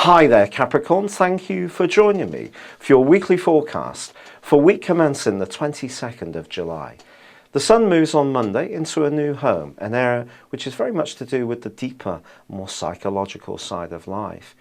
Hi there Capricorn, thank you for joining me for your weekly forecast for week commencing the 22nd of July. The Sun moves on Monday into a new home, an area which is very much to do with the deeper, more psychological side of life.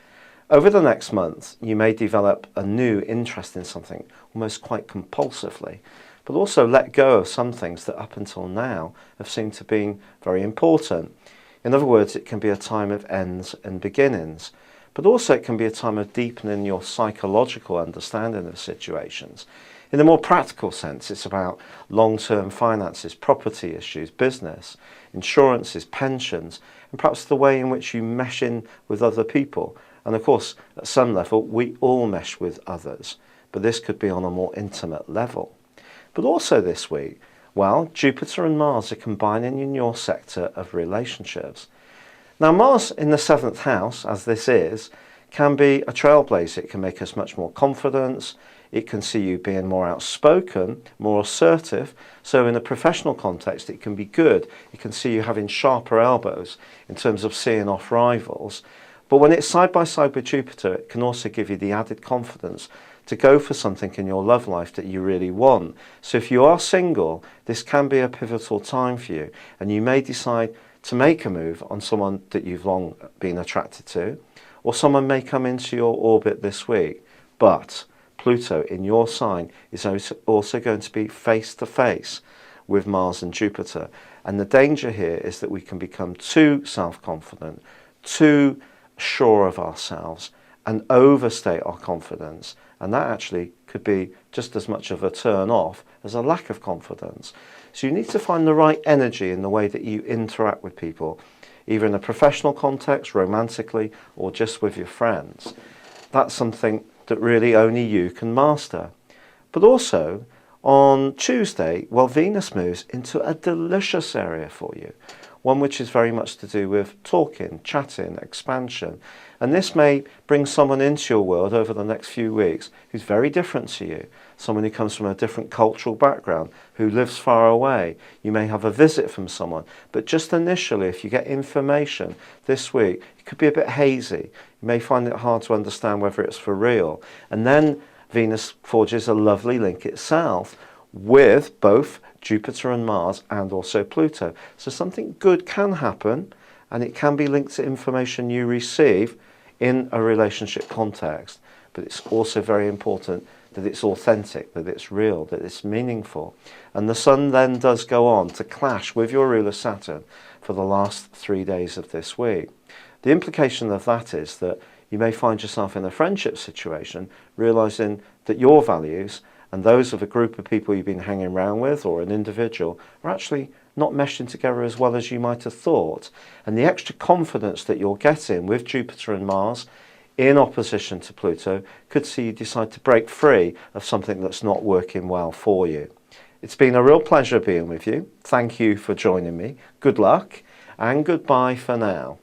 Over the next month, you may develop a new interest in something almost quite compulsively, but also let go of some things that up until now have seemed to be very important. In other words, it can be a time of ends and beginnings. But also it can be a time of deepening your psychological understanding of situations. In a more practical sense, it's about long-term finances, property issues, business, insurances, pensions, and perhaps the way in which you mesh in with other people. And of course, at some level, we all mesh with others, but this could be on a more intimate level. But also this week, well, Jupiter and Mars are combining in your sector of relationships. Now, Mars in the 7th house, as this is, can be a trailblazer. It can make us much more confident. It can see you being more outspoken, more assertive. So in a professional context, it can be good. It can see you having sharper elbows in terms of seeing off rivals. But when it's side by side with Jupiter, it can also give you the added confidence to go for something in your love life that you really want. So if you are single, this can be a pivotal time for you, and you may decide to make a move on someone that you've long been attracted to, or someone may come into your orbit this week. But Pluto in your sign is also going to be face to face with Mars and Jupiter. And the danger here is that we can become too self-confident, too sure of ourselves, and overstate our confidence. And that actually could be just as much of a turn off as a lack of confidence. So you need to find the right energy in the way that you interact with people, either in a professional context, romantically, or just with your friends. That's something that really only you can master. But also, on Tuesday, well, Venus moves into a delicious area for you, one which is very much to do with talking, chatting, expansion. And this may bring someone into your world over the next few weeks who's very different to you, someone who comes from a different cultural background, who lives far away. You may have a visit from someone, but just initially, if you get information this week, it could be a bit hazy. You may find it hard to understand whether it's for real. And then Venus forges a lovely link itself with both Jupiter and Mars and also Pluto. So something good can happen, and it can be linked to information you receive in a relationship context. But it's also very important that it's authentic, that it's real, that it's meaningful. And the Sun then does go on to clash with your ruler Saturn for the last 3 days of this week. The implication of that is that you may find yourself in a friendship situation, realizing that your values and those of a group of people you've been hanging around with, or an individual, are actually not meshing together as well as you might have thought. And the extra confidence that you're getting with Jupiter and Mars in opposition to Pluto could see you decide to break free of something that's not working well for you. It's been a real pleasure being with you. Thank you for joining me. Good luck and goodbye for now.